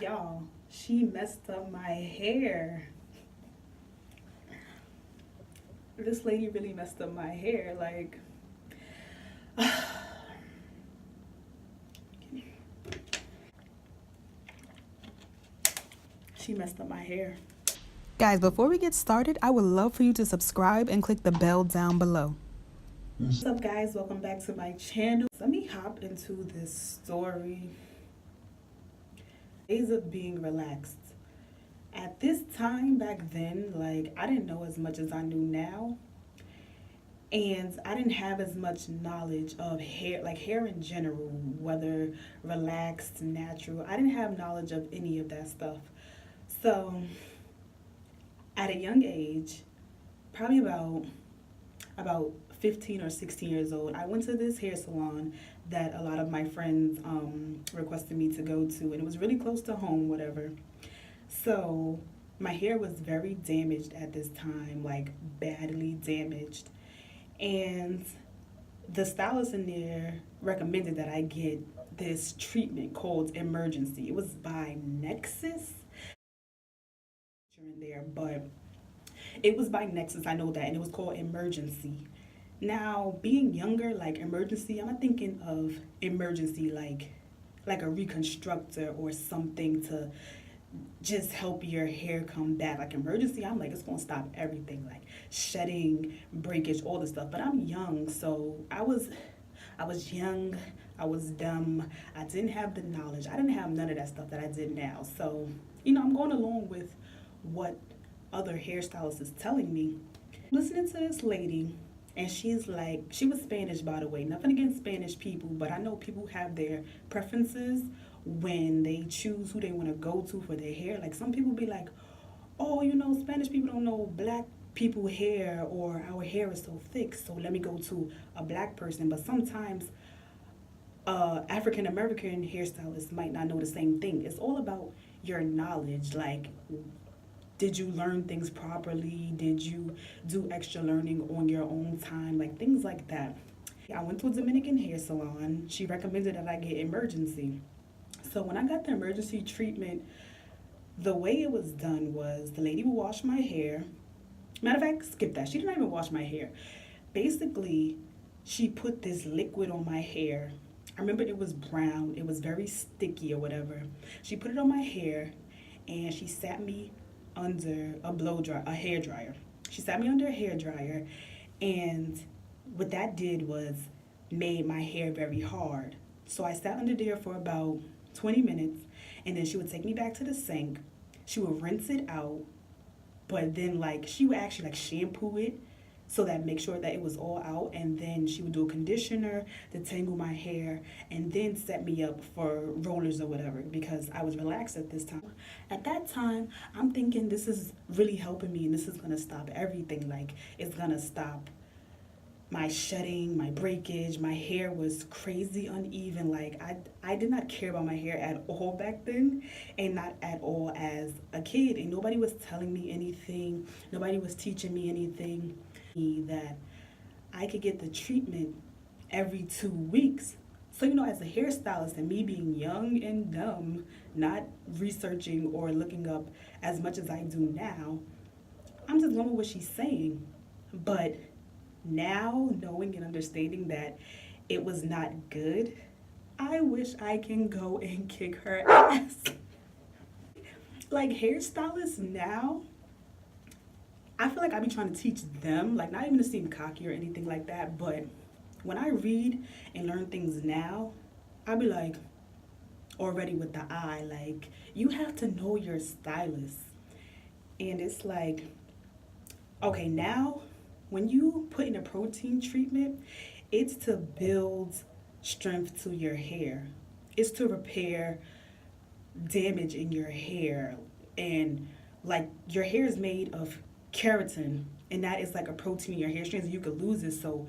Y'all, she messed up my hair. This lady really messed up my hair. Like, she messed up my hair. Guys, before we get started, I would love for you to subscribe and click the bell down below. What's up, guys? Welcome back to my channel. Let me hop into this story. Days of being relaxed. At this time back then, like, I didn't know as much as I knew now. And I didn't have as much knowledge of hair, like hair in general, whether relaxed, natural. I didn't have knowledge of any of that stuff. So at a young age, probably about 15 or 16 years old, I went to this hair salon that a lot of my friends requested me to go to, and it was really close to home, whatever. So my hair was very damaged at this time, like badly damaged. And the stylist in there recommended that I get this treatment called Emergency. It was by Nexus in there, but it was by Nexus, I know that, and it was called Emergency. Now, being younger, like Emergency, I'm not thinking of Emergency like a reconstructor or something to just help your hair come back. Like Emergency, I'm like, it's gonna stop everything, like shedding, breakage, all this stuff. But I'm young, so I was young, I was dumb, I didn't have the knowledge, I didn't have none of that stuff that I did now. So, I'm going along with what other hairstylists is telling me. Listening to this lady, and she's like, she was Spanish, by the way. Nothing against Spanish people, but I know people have their preferences when they choose who they want to go to for their hair. Like some people be like, oh, Spanish people don't know black people hair, or our hair is so thick, so let me go to a black person. But sometimes African American hairstylists might not know the same thing. It's all about your knowledge. Like, did you learn things properly? Did you do extra learning on your own time? Like things like that. I went to a Dominican hair salon. She recommended that I get Emergency. So when I got the Emergency treatment, the way it was done was the lady would wash my hair. Matter of fact, skip that. She didn't even wash my hair. Basically, she put this liquid on my hair. I remember it was brown. It was very sticky or whatever. She put it on my hair, and she sat me under a hair dryer. She sat me under a hair dryer, and what that did was made my hair very hard. So I sat under there for about 20 minutes, and then she would take me back to the sink. She would rinse it out, but then she would actually shampoo it so that make sure that it was all out, and then she would do a conditioner to tangle my hair, and then set me up for rollers or whatever, because I was relaxed at this time. At that time, I'm thinking this is really helping me, and this is gonna stop everything. Like, it's gonna stop my shedding, my breakage. My hair was crazy uneven. Like, I did not care about my hair at all back then, and not at all as a kid, and nobody was telling me anything, nobody was teaching me anything, that I could get the treatment every 2 weeks. So, as a hairstylist, and me being young and dumb, not researching or looking up as much as I do now, I'm just going with what she's saying. But now, knowing and understanding that it was not good, I wish I can go and kick her ass. Like, hairstylists now, I feel like I be trying to teach them, like, not even to seem cocky or anything like that, but when I read and learn things now, I be like, already with the eye, like, you have to know your stylist. And it's like, okay, now, when you put in a protein treatment, it's to build strength to your hair. It's to repair damage in your hair. And, like, your hair is made of keratin, and that is like a protein in your hair strands, and you could lose it. So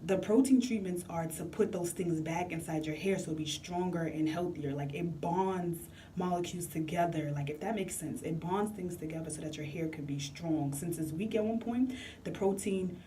the protein treatments are to put those things back inside your hair so it'll be stronger and healthier. Like it bonds molecules together. Like if that makes sense, it bonds things together so that your hair can be strong. Since it's weak at one point, the protein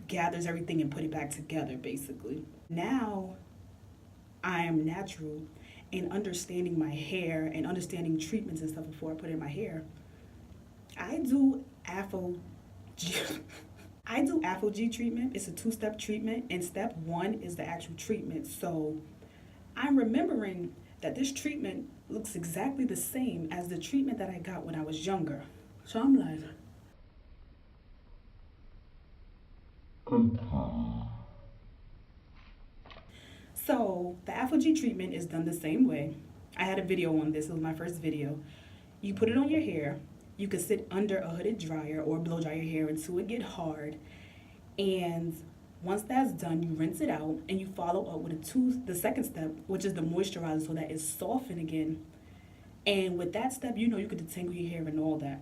gathers everything and put it back together basically. Now I am natural in understanding my hair and understanding treatments and stuff before I put it in my hair. I do Afro G treatment. It's a 2-step treatment, and step 1 is the actual treatment. So I'm remembering that this treatment looks exactly the same as the treatment that I got when I was younger. So I'm like, so the Afro G treatment is done the same way. I had a video on this. It was my first video. You put it on your hair. You can sit under a hooded dryer or blow dry your hair until it get hard. And once that's done, you rinse it out and you follow up with the second step, which is the moisturizer, so that it's softened again. And with that step, you can detangle your hair and all that.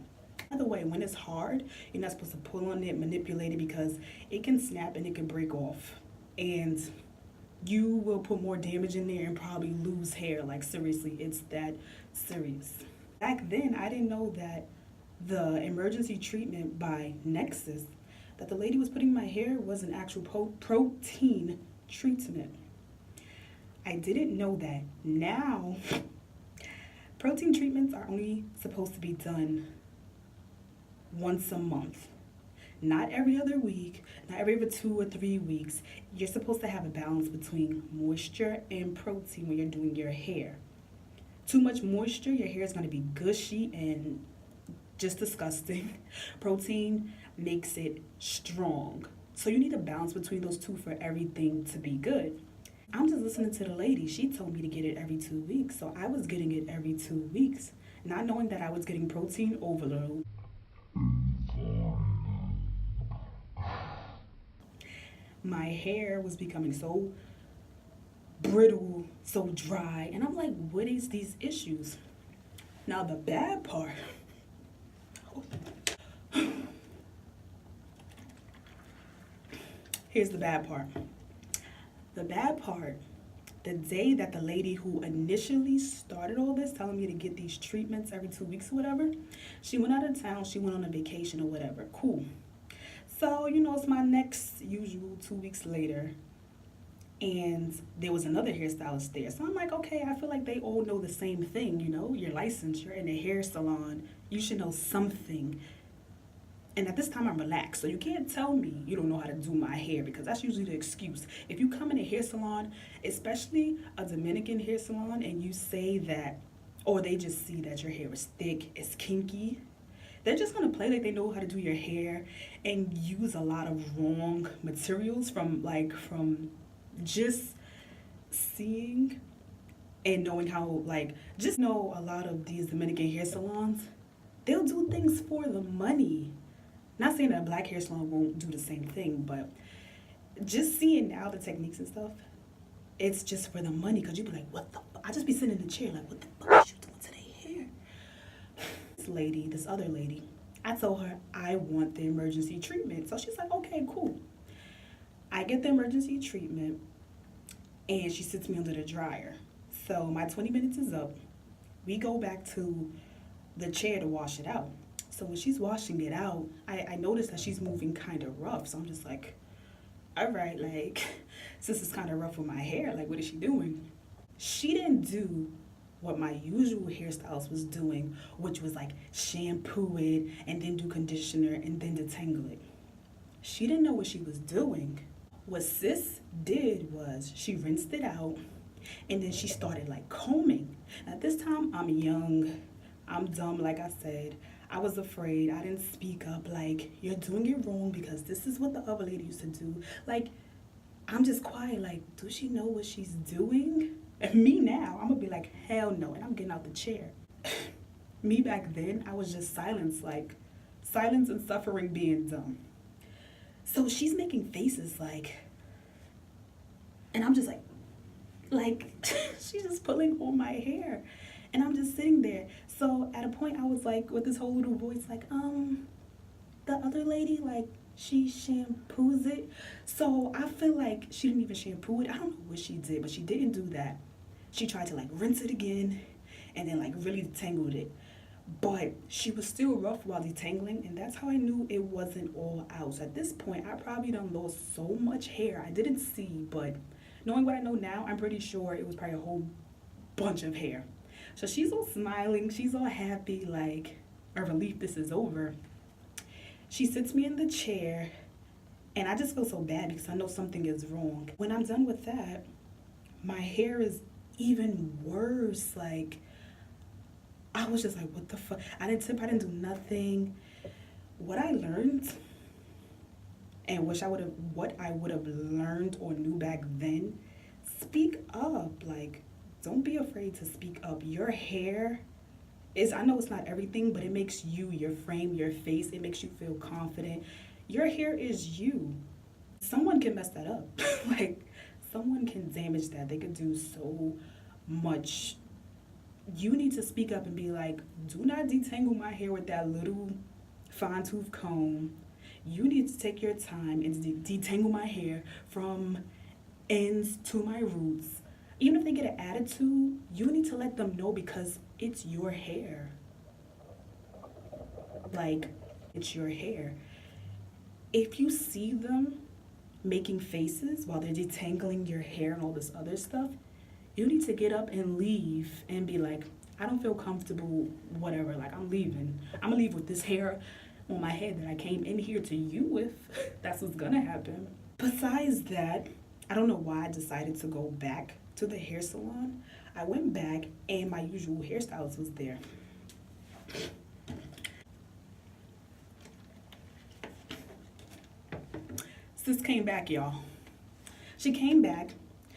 By the way, when it's hard, you're not supposed to pull on it, manipulate it, because it can snap and it can break off. And you will put more damage in there and probably lose hair. Like seriously, it's that serious. Back then, I didn't know that the emergency treatment by Nexus that the lady was putting in my hair was an actual protein treatment. I didn't know that. Now, protein treatments are only supposed to be done once a month. Not every other week, not every other 2 or 3 weeks. You're supposed to have a balance between moisture and protein when you're doing your hair. Too much moisture, your hair is going to be gushy and just disgusting. Protein makes it strong. So you need a balance between those two for everything to be good. I'm just listening to the lady. She told me to get it every 2 weeks. So I was getting it every 2 weeks, not knowing that I was getting protein overload. My hair was becoming so brittle, so dry, and I'm like, what is these issues? Now the bad part, here's the bad part. The bad part, the day that the lady who initially started all this, telling me to get these treatments every 2 weeks or whatever, she went out of town, she went on a vacation or whatever, cool. So, it's my next usual 2 weeks later, and there was another hairstylist there. So I'm like, okay, I feel like they all know the same thing, you're licensed, you're in a hair salon, you should know something. And at this time, I'm relaxed, so you can't tell me you don't know how to do my hair, because that's usually the excuse. If you come in a hair salon, especially a Dominican hair salon, and you say that, or they just see that your hair is thick, it's kinky, they're just gonna play like they know how to do your hair and use a lot of wrong materials from just seeing and knowing how, just know a lot of these Dominican hair salons, they'll do things for the money. Not saying that a black hair salon won't do the same thing, but just seeing now the techniques and stuff, it's just for the money, because you be like, what the fuck? I just be sitting in the chair like, what the fuck is you doing to their hair? This other lady, I told her I want the emergency treatment. So she's like, okay, cool. I get the emergency treatment and she sits me under the dryer. So my 20 minutes is up. We go back to the chair to wash it out. So when she's washing it out, I noticed that she's moving kind of rough. So I'm just like, all right, since it's kind of rough with my hair, what is she doing? She didn't do what my usual hairstylist was doing, which was shampoo it and then do conditioner and then detangle it. She didn't know what she was doing. What sis did was she rinsed it out and then she started combing. Now this time I'm young, I'm dumb, like I said. I was afraid. I didn't speak up you're doing it wrong because this is what the other lady used to do. I'm just quiet, does she know what she's doing? And me now, I'm gonna be like, hell no, and I'm getting out the chair. Me back then, I was just silence and suffering being dumb. So she's making faces and I'm just she's just pulling on my hair. And I'm just sitting there. So at a point I was with this whole little voice the other lady, she shampoos it. So I feel like she didn't even shampoo it. I don't know what she did, but she didn't do that. She tried to like rinse it again and then like really detangled it. But she was still rough while detangling, and that's how I knew it wasn't all out. So at this point, I probably done lost so much hair. I didn't see, but knowing what I know now, I'm pretty sure it was probably a whole bunch of hair. So she's all smiling, she's all happy, like a relief this is over. She sits me in the chair, and I just feel so bad because I know something is wrong. When I'm done with that, my hair is even worse. Like, I was just like, what the fuck? I didn't tip, I didn't do nothing. What I learned, and what I would have learned or knew back then, speak up. Like, don't be afraid to speak up. Your hair is, I know it's not everything, but it makes you, your frame, your face, it makes you feel confident. Your hair is you. Someone can mess that up. Like, someone can damage that. They could do so much. You need to speak up and be like, do not detangle my hair with that little fine tooth comb. You need to take your time and detangle my hair from ends to my roots. Even if they get an attitude, you need to let them know because it's your hair. Like, it's your hair. If you see them making faces while they're detangling your hair and all this other stuff, you need to get up and leave and be like, I don't feel comfortable, whatever, like I'm leaving. I'm gonna leave with this hair on my head that I came in here to you with. That's what's gonna happen. Besides that, I don't know why I decided to go back to the hair salon. I went back and my usual hairstylist was there. Sis came back, y'all. She came back.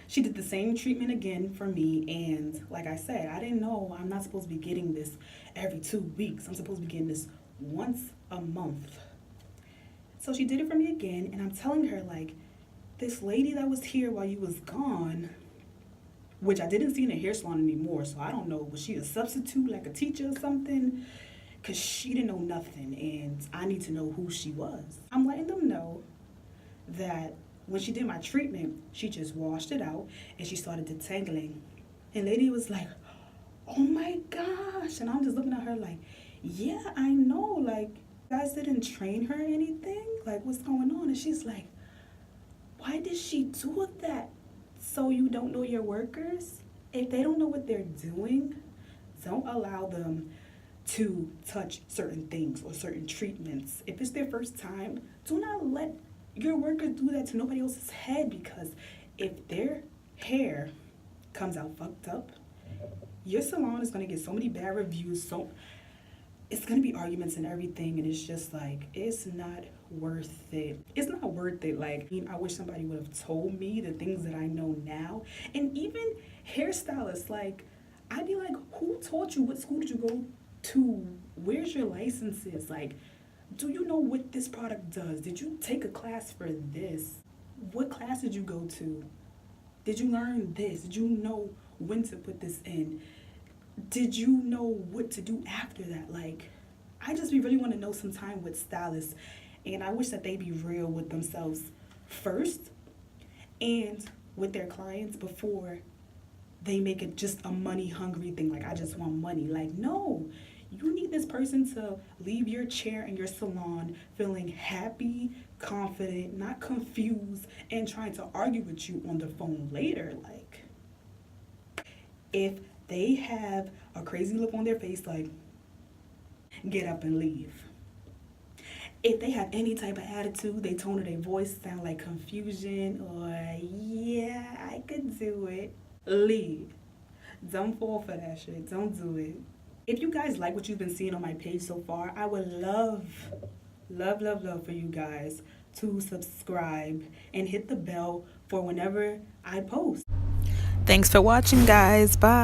She did the same treatment again for me, and like I said, I didn't know I'm not supposed to be getting this every 2 weeks. I'm supposed to be getting this once a month. So she did it for me again, and I'm telling her, like, this lady that was here while you was gone, which I didn't see in a hair salon anymore, so I don't know, was she a substitute, like a teacher or something? Because she didn't know nothing, and I need to know who she was. I'm letting them know that when she did my treatment, she just washed it out and she started detangling. And lady was like, oh my gosh. And I'm just looking at her like, yeah, I know. Like, you guys didn't train her or anything? Like, what's going on? And she's like, why did she do that? So you don't know your workers? If they don't know what they're doing, don't allow them to touch certain things or certain treatments. If it's their first time, do not let your workers do that to nobody else's head, because if their hair comes out fucked up, your salon is going to get so many bad reviews, so it's going to be arguments and everything, and it's just like, it's not worth it. It's not worth it. Like, I wish somebody would have told me the things that I know now. And even hairstylists, like, I'd be like, who taught you? What school did you go to? Where's your licenses? Like, do you know what this product does? Did you take a class for this? What class did you go to? Did you learn this? Did you know when to put this in? Did you know what to do after that? Like, I just really want to know some time with stylists, and I wish that they be real with themselves first and with their clients before they make it just a money hungry thing. Like, I just want money. Like, no. You need this person to leave your chair in your salon feeling happy, confident, not confused, and trying to argue with you on the phone later. Like, if they have a crazy look on their face, like, get up and leave. If they have any type of attitude, they tone of their voice sound like confusion or, yeah, I could do it, leave. Don't fall for that shit. Don't do it. If you guys like what you've been seeing on my page so far, I would love for you guys to subscribe and hit the bell for whenever I post. Thanks for watching, guys. Bye.